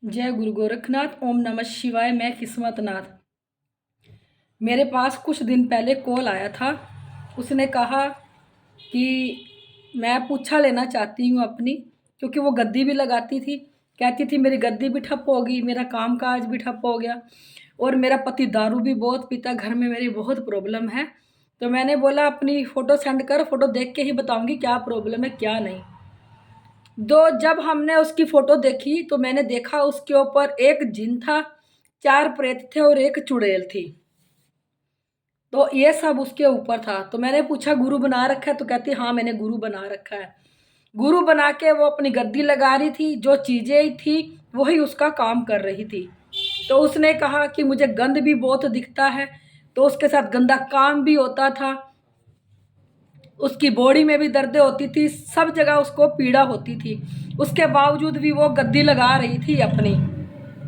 जय गुरु गोरखनाथ। ओम नमः शिवाय। मैं किस्मतनाथ। मेरे पास कुछ दिन पहले कॉल आया था। उसने कहा कि मैं पूछा लेना चाहती हूँ अपनी, क्योंकि वो गद्दी भी लगाती थी। कहती थी मेरी गद्दी भी ठप हो गई, मेरा काम काज भी ठप हो गया, और मेरा पति दारू भी बहुत पीता, घर में मेरी बहुत प्रॉब्लम है। तो मैंने बोला अपनी फ़ोटो सेंड कर, फ़ोटो देख के ही बताऊँगी क्या प्रॉब्लम है क्या नहीं। जब हमने उसकी फ़ोटो देखी तो मैंने देखा उसके ऊपर एक जिन था, 4 प्रेत थे और एक चुड़ैल थी। तो ये सब उसके ऊपर था। तो मैंने पूछा गुरु बना रखा है? तो कहती हाँ मैंने गुरु बना रखा है। गुरु बना के वो अपनी गद्दी लगा रही थी, जो चीज़ें थी वही उसका काम कर रही थी। तो उसने कहा कि मुझे गंद भी बहुत दिखता है, तो उसके साथ गंदा काम भी होता था। उसकी बॉडी में भी दर्दें होती थी, सब जगह उसको पीड़ा होती थी। उसके बावजूद भी वो गद्दी लगा रही थी अपनी।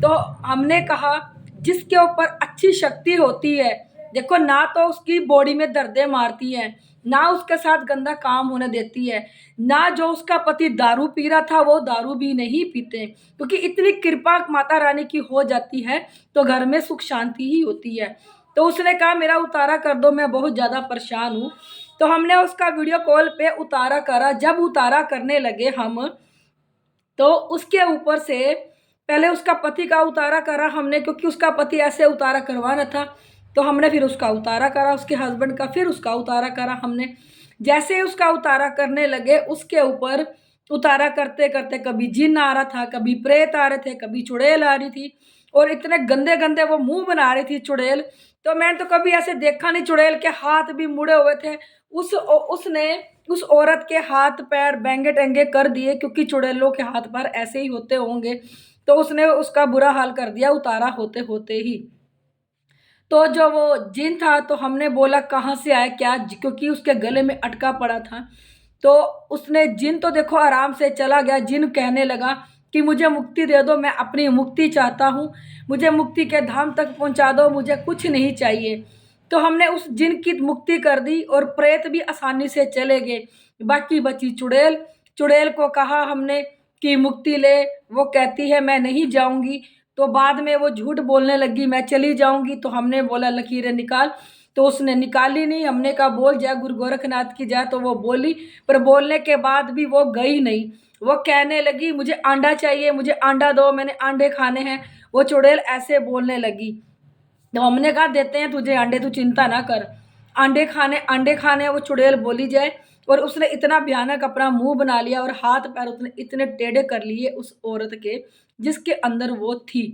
तो हमने कहा जिसके ऊपर अच्छी शक्ति होती है, देखो ना तो उसकी बॉडी में दर्दें मारती है, ना उसके साथ गंदा काम होने देती है, ना जो उसका पति दारू पी रहा था वो दारू भी नहीं पीते, क्योंकि इतनी कृपा माता रानी की हो जाती है तो घर में सुख शांति ही होती है। तो उसने कहा मेरा उतारा कर दो, मैं बहुत ज़्यादा परेशान हूँ। तो हमने उसका वीडियो कॉल पे उतारा करा। जब उतारा करने लगे हम, तो उसके ऊपर से पहले उसका पति का उतारा करा हमने, क्योंकि उसका पति ऐसे उतारा करवाना था। तो हमने फिर उसका उतारा करा, उसके हस्बैंड का, फिर उसका उतारा करा हमने। जैसे ही उसका उतारा करने लगे, उसके ऊपर उतारा करते करते कभी जिन आ रहा था, कभी प्रेत आ रहे थे, कभी चुड़ैल आ रही थी, और इतने गंदे गंदे वो मुंह बना रही थी चुड़ैल। तो मैंने तो कभी ऐसे देखा नहीं, चुड़ैल के हाथ भी मुड़े हुए थे। उसने उस औरत के हाथ पैर बेंगे टेंगे कर दिए, क्योंकि चुड़ैलों के हाथ पैर ऐसे ही होते होंगे। तो उसने उसका बुरा हाल कर दिया उतारा होते होते ही। तो जो वो जिन था, तो हमने बोला कहाँ से आया क्या, क्योंकि उसके गले में अटका पड़ा था। तो उसने जिन तो देखो आराम से चला गया। जिन कहने लगा कि मुझे मुक्ति दे दो, मैं अपनी मुक्ति चाहता हूँ, मुझे मुक्ति के धाम तक पहुँचा दो, मुझे कुछ नहीं चाहिए। तो हमने उस जिन की मुक्ति कर दी और प्रेत भी आसानी से चले गए। बाकी बची चुड़ैल। चुड़ैल को कहा हमने कि मुक्ति ले, वो कहती है मैं नहीं जाऊंगी। तो बाद में वो झूठ बोलने लगी मैं चली जाऊंगी। तो हमने बोला लकीरें निकाल, तो उसने निकाली नहीं। हमने कहा बोल जय गुरु गोरखनाथ की जय, तो वो बोली, पर बोलने के बाद भी वो गई नहीं। वो कहने लगी मुझे अंडा चाहिए, मुझे अंडा दो, मैंने अंडे खाने हैं। वो चुड़ैल ऐसे बोलने लगी। तो हमने कहा देते हैं तुझे अंडे, तू चिंता ना कर, अंडे खाने वो चुड़ैल बोली जाए। और उसने इतना भयानक अपना मुंह बना लिया और हाथ पैर उसने इतने टेढ़े कर लिए उस औरत के जिसके अंदर वो थी।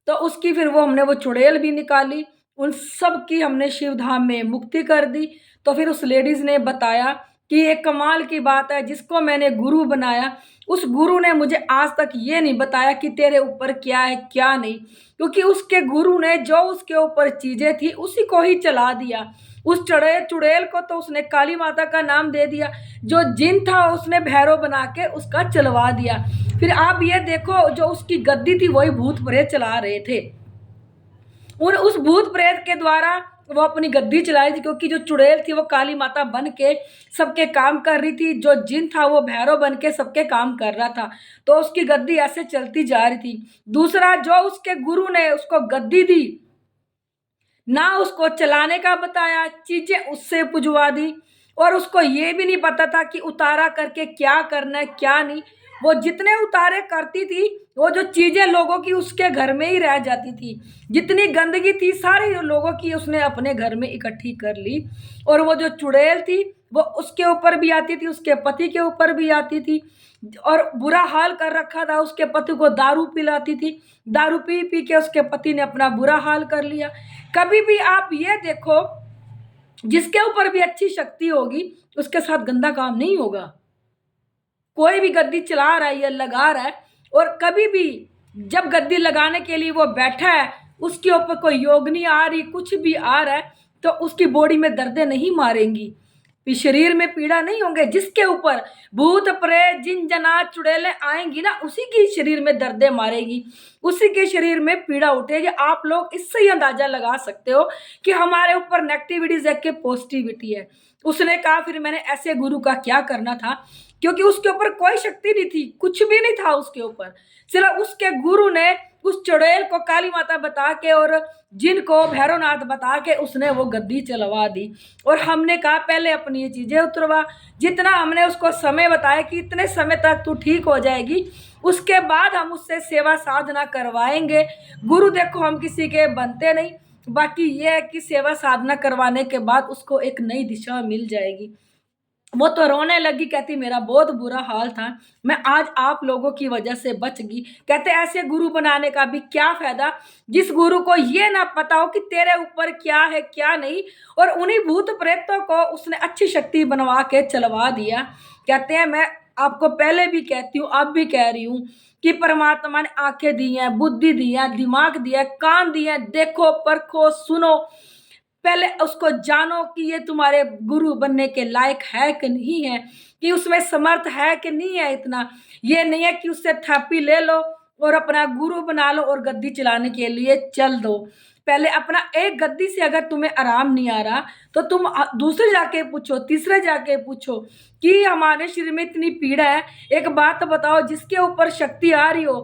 तो उसकी फिर वो हमने वो चुड़ैल भी निकाली, उन सब की हमने शिवधाम में मुक्ति कर दी। तो फिर उस लेडीज ने बताया कि ये कमाल की बात है, जिसको मैंने गुरु बनाया उस गुरु ने मुझे आज तक ये नहीं बताया कि तेरे ऊपर क्या है क्या नहीं, क्योंकि उसके गुरु ने जो उसके ऊपर चीजें थी उसी को ही चला दिया। उस चुड़ैल चुड़ैल को तो उसने काली माता का नाम दे दिया, जो जिन था उसने भैरव बना के उसका चलवा दिया। फिर आप ये देखो जो उसकी गद्दी थी वही भूत प्रेत चला रहे थे। और उस भूत प्रेत के द्वारा वो अपनी गद्दी चला रही थी, क्योंकि जो चुड़ैल थी वो काली माता बन के सबके काम कर रही थी, जो जिन था वो भैरव बन के सबके काम कर रहा था। तो उसकी गद्दी ऐसे चलती जा रही थी। दूसरा, जो उसके गुरु ने उसको गद्दी दी, ना उसको चलाने का बताया, चीजें उससे पुजवा दी, और उसको ये भी नहीं पता था कि उतारा करके क्या करना है क्या नहीं। वो जितने उतारे करती थी, वो जो चीजें लोगों की उसके घर में ही रह जाती थी। जितनी गंदगी थी सारी लोगों की उसने अपने घर में इकट्ठी कर ली। और वो जो चुड़ैल थी वो उसके ऊपर भी आती थी, उसके पति के ऊपर भी आती थी, और बुरा हाल कर रखा था। उसके पति को दारू पिलाती थी, दारू पी पी के उसके पति ने अपना बुरा हाल कर लिया। कभी भी आप ये देखो, जिसके ऊपर भी अच्छी शक्ति होगी उसके साथ गंदा काम नहीं होगा। कोई भी गद्दी चला रहा है या लगा रहा है, और कभी भी जब गद्दी लगाने के लिए वो बैठा है, उसके ऊपर कोई योगनी आ रही, कुछ भी आ रहा है, तो उसकी बॉडी में दर्दें नहीं मारेंगी, शरीर में पीड़ा नहीं होंगे। जिसके ऊपर भूत प्रेत जिन जनात चुड़ैलें आएंगी ना, उसी की शरीर में दर्दें मारेगी, उसी के शरीर में पीड़ा उठेगी। आप लोग इससे ही अंदाजा लगा सकते हो कि हमारे ऊपर नेगेटिविटीज है कि पॉजिटिविटी है। उसने कहा फिर मैंने ऐसे गुरु का क्या करना था। क्योंकि उसके ऊपर कोई शक्ति नहीं थी, कुछ भी नहीं था उसके ऊपर। सिर्फ उसके गुरु ने उस चुड़ैल को काली माता बता के और जिन को भैरवनाथ बता के उसने वो गद्दी चलवा दी। और हमने कहा पहले अपनी ये चीजें उतरवा, जितना हमने उसको समय बताया कि इतने समय तक तू ठीक हो जाएगी, उसके बाद हम उससे सेवा साधना करवाएंगे। गुरु देखो हम किसी के बनते नहीं, बाकी ये है कि सेवा साधना करवाने के बाद उसको एक नई दिशा मिल जाएगी। वो तो रोने लगी, कहती मेरा बहुत बुरा हाल था, मैं आज आप लोगों की वजह से बच गई। कहते ऐसे गुरु बनाने का भी क्या फायदा जिस गुरु को ये ना पता हो कि तेरे ऊपर क्या है क्या नहीं। और उन्हीं भूत प्रेतों को उसने अच्छी शक्ति बनवा के चलवा दिया। कहते हैं मैं आपको पहले भी कहती हूँ, अब भी कह रही हूँ कि परमात्मा ने आंखें दी हैं, बुद्धि दी है, दिमाग दिया, कान दिए, देखो परखो सुनो, पहले उसको जानो कि ये तुम्हारे गुरु बनने के लायक है कि नहीं है, कि उसमें समर्थ है कि नहीं है। इतना ये नहीं है कि उससे थैपी ले लो और अपना गुरु बना लो और गद्दी चलाने के लिए चल दो। पहले अपना एक गद्दी से अगर तुम्हें आराम नहीं आ रहा तो तुम दूसरे जाके पूछो, तीसरे जाके पूछो कि हमारे शरीर में इतनी पीड़ा है। एक बात बताओ, जिसके ऊपर शक्ति आ रही हो,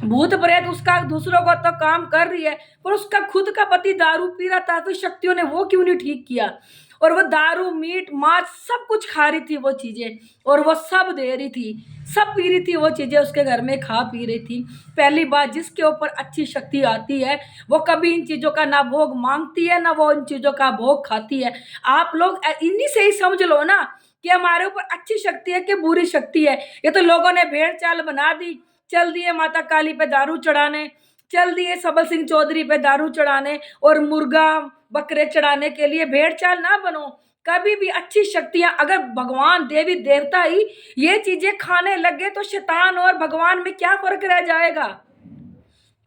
भूत प्रेत उसका दूसरों को तो काम कर रही है, पर उसका खुद का पति दारू पी रहा था तो शक्तियों ने वो क्यों नहीं ठीक किया। और वो दारू मीट मांस सब कुछ खा रही थी वो चीजें, और वो सब दे रही थी, सब पी रही थी वो चीजें, उसके घर में खा पी रही थी। पहली बात, जिसके ऊपर अच्छी शक्ति आती है वो कभी इन चीजों का ना भोग मांगती है ना वो इन चीजों का भोग खाती है। आप लोग इन्हीं से ही समझ लो ना कि हमारे ऊपर अच्छी शक्ति है कि बुरी शक्ति है। ये तो लोगों ने भेड़ चाल बना दी, चल दिए माता काली पे दारू चढ़ाने, चल दिए सबल सिंह चौधरी पे दारू चढ़ाने और मुर्गा बकरे चढ़ाने के लिए। भेड़ चाल ना बनो कभी भी। अच्छी शक्तियां अगर भगवान देवी देवता ही ये चीजें खाने लगे तो शैतान और भगवान में क्या फर्क रह जाएगा?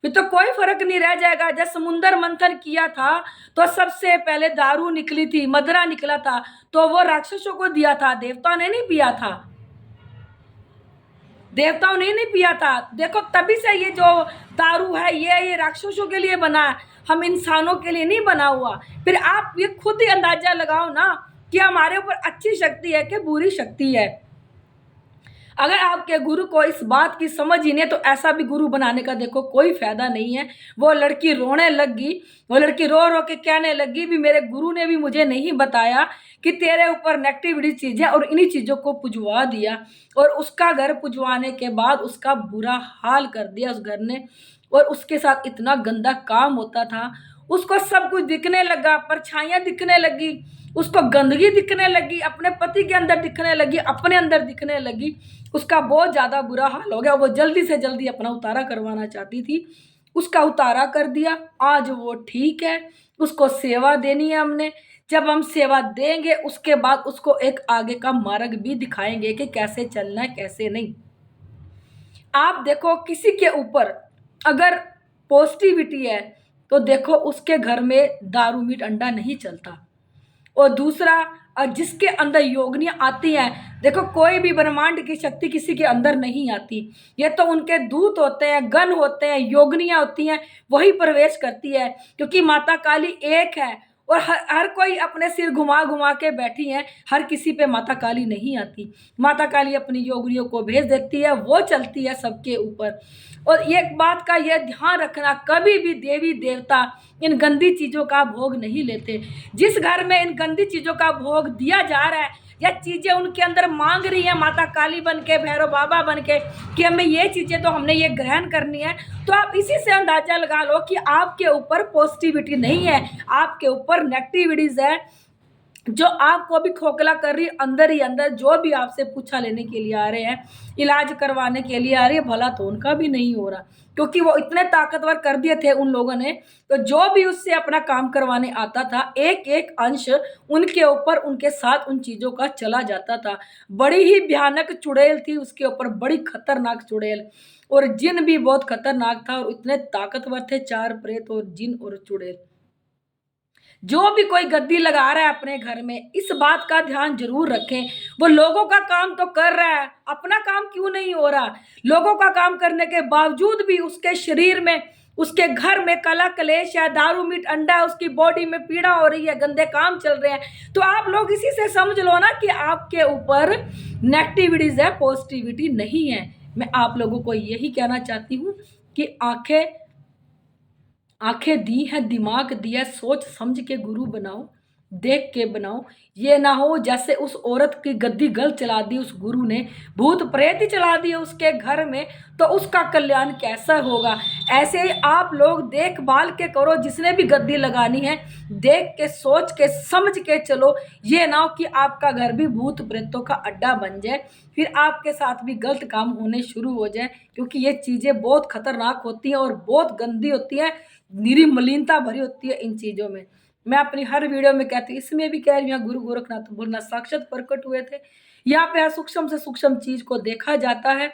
फिर तो कोई फर्क नहीं रह जाएगा। जब समुद्र मंथन किया था तो सबसे पहले दारू निकली थी, मदरा निकला था, तो वो राक्षसों को दिया था, देवता ने नहीं पिया था, देवताओं ने नहीं पिया था। देखो तभी से ये जो दारू है ये राक्षसों के लिए बना है, हम इंसानों के लिए नहीं बना हुआ। फिर आप ये खुद ही अंदाजा लगाओ ना कि हमारे ऊपर अच्छी शक्ति है कि बुरी शक्ति है। अगर आपके गुरु को इस बात की समझ ही नहीं तो ऐसा भी गुरु बनाने का देखो कोई फायदा नहीं है। वो लड़की रोने लगी, वो लड़की रो रो के कहने लगी भी मेरे गुरु ने भी मुझे नहीं बताया कि तेरे ऊपर नेगेटिविटी चीजें, और इन्हीं चीजों को पुजवा दिया। और उसका घर पुजवाने के बाद उसका बुरा हाल कर दिया उस घर ने, और उसके साथ इतना गंदा काम होता था। उसको सब कुछ दिखने लगा, परछाइयां दिखने लगी, उसको गंदगी दिखने लगी, अपने पति के अंदर दिखने लगी, अपने अंदर दिखने लगी। उसका बहुत ज्यादा बुरा हाल हो गया। वो जल्दी से जल्दी अपना उतारा करवाना चाहती थी, उसका उतारा कर दिया। आज वो ठीक है, उसको सेवा देनी है हमने। जब हम सेवा देंगे उसके बाद उसको एक आगे का मार्ग भी दिखाएंगे कि कैसे चलना है कैसे नहीं। आप देखो किसी के ऊपर अगर पॉजिटिविटी है तो देखो उसके घर में दारू मीट अंडा नहीं चलता। और दूसरा, जिसके अंदर योगनियां आती हैं, देखो कोई भी ब्रह्मांड की शक्ति किसी के अंदर नहीं आती, ये तो उनके दूत होते हैं, गण होते हैं, योगनियां होती हैं, वही प्रवेश करती है। क्योंकि माता काली एक है और हर कोई अपने सिर घुमा घुमा के बैठी है, हर किसी पे माता काली नहीं आती। माता काली अपनी योगनियों को भेज देती है, वो चलती है सबके ऊपर। और एक बात का यह ध्यान रखना, कभी भी देवी देवता इन गंदी चीजों का भोग नहीं लेते। जिस घर में इन गंदी चीजों का भोग दिया जा रहा है या चीजें उनके अंदर मांग रही है माता काली बन के, भैरव बाबा बन के कि हमें ये चीजें तो हमने ये ग्रहण करनी है, तो आप इसी से अंदाजा लगा लो कि आपके ऊपर पॉजिटिविटी नहीं है, आपके ऊपर नेगेटिविटीज है जो आपको भी खोखला कर रही है अंदर ही अंदर। जो भी आपसे पूछा लेने के लिए आ रहे हैं, इलाज करवाने के लिए आ रही है, भला तो उनका भी नहीं हो रहा, क्योंकि वो इतने ताकतवर कर दिए थे उन लोगों ने। तो जो भी उससे अपना काम करवाने आता था, एक एक अंश उनके ऊपर उनके साथ उन चीजों का चला जाता था। बड़ी ही भयानक चुड़ैल थी उसके ऊपर, बड़ी खतरनाक चुड़ैल। और जिन भी बहुत खतरनाक था, और इतने ताकतवर थे चार प्रेत और जिन और चुड़ैल। जो भी कोई गद्दी लगा रहा है अपने घर में, इस बात का ध्यान जरूर रखें। वो लोगों का काम तो कर रहा है, अपना काम क्यों नहीं हो रहा? लोगों का काम करने के बावजूद भी उसके शरीर में उसके घर में कला कलेश है, दारू मीट अंडा है, उसकी बॉडी में पीड़ा हो रही है, गंदे काम चल रहे हैं, तो आप लोग इसी से समझ लो ना कि आपके ऊपर नेगेटिविटीज है, पॉजिटिविटी नहीं है। मैं आप लोगों को यही कहना चाहती हूँ कि आंखें आंखें दी है, दिमाग दिया, सोच समझ के गुरु बनाओ, देख के बनाओ। ये ना हो जैसे उस औरत की गद्दी गल चला दी उस गुरु ने, भूत प्रेत ही चला दिए उसके घर में, तो उसका कल्याण कैसा होगा। ऐसे ही आप लोग देखभाल के करो, जिसने भी गद्दी लगानी है देख के सोच के समझ के चलो। ये ना हो कि आपका घर भी भूत प्रेतों का अड्डा बन जाए, फिर आपके साथ भी गलत काम होने शुरू हो जाए, क्योंकि ये चीज़ें बहुत खतरनाक होती हैं और बहुत गंदी होती हैं, निरी मलिनता भरी होती है इन चीज़ों में। मैं अपनी हर वीडियो में कहती हूँ, इसमें भी कह रही हूँ, गुरु गोरखनाथ बोलना साक्षात प्रकट हुए थे। यहाँ पे हर सूक्ष्म से सूक्ष्म चीज को देखा जाता है।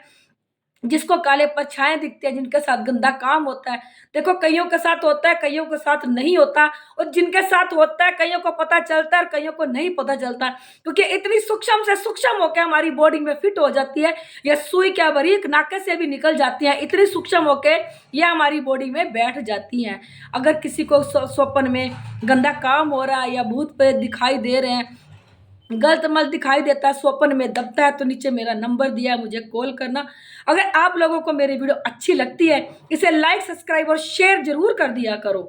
जिसको काले परछाएं दिखते हैं, जिनके साथ गंदा काम होता है, देखो कईयों के साथ होता है, कईयों के साथ नहीं होता, और जिनके साथ होता है कईयों को पता चलता है और कईयों को नहीं पता चलता, क्योंकि इतनी सूक्ष्म से सूक्ष्म होकर हमारी बॉडी में फिट हो जाती है। या सुई क्या बारीक नाके से भी निकल जाती है, इतनी सूक्ष्म होकर ये हमारी बॉडी में बैठ जाती हैं। अगर किसी को स्वप्न में गंदा काम हो रहा है या भूत प्रेत दिखाई दे रहे हैं, गलत मल दिखाई देता है, स्वप्न में दबता है, तो नीचे मेरा नंबर दिया है, मुझे कॉल करना। अगर आप लोगों को मेरी वीडियो अच्छी लगती है, इसे लाइक सब्सक्राइब और शेयर जरूर कर दिया करो।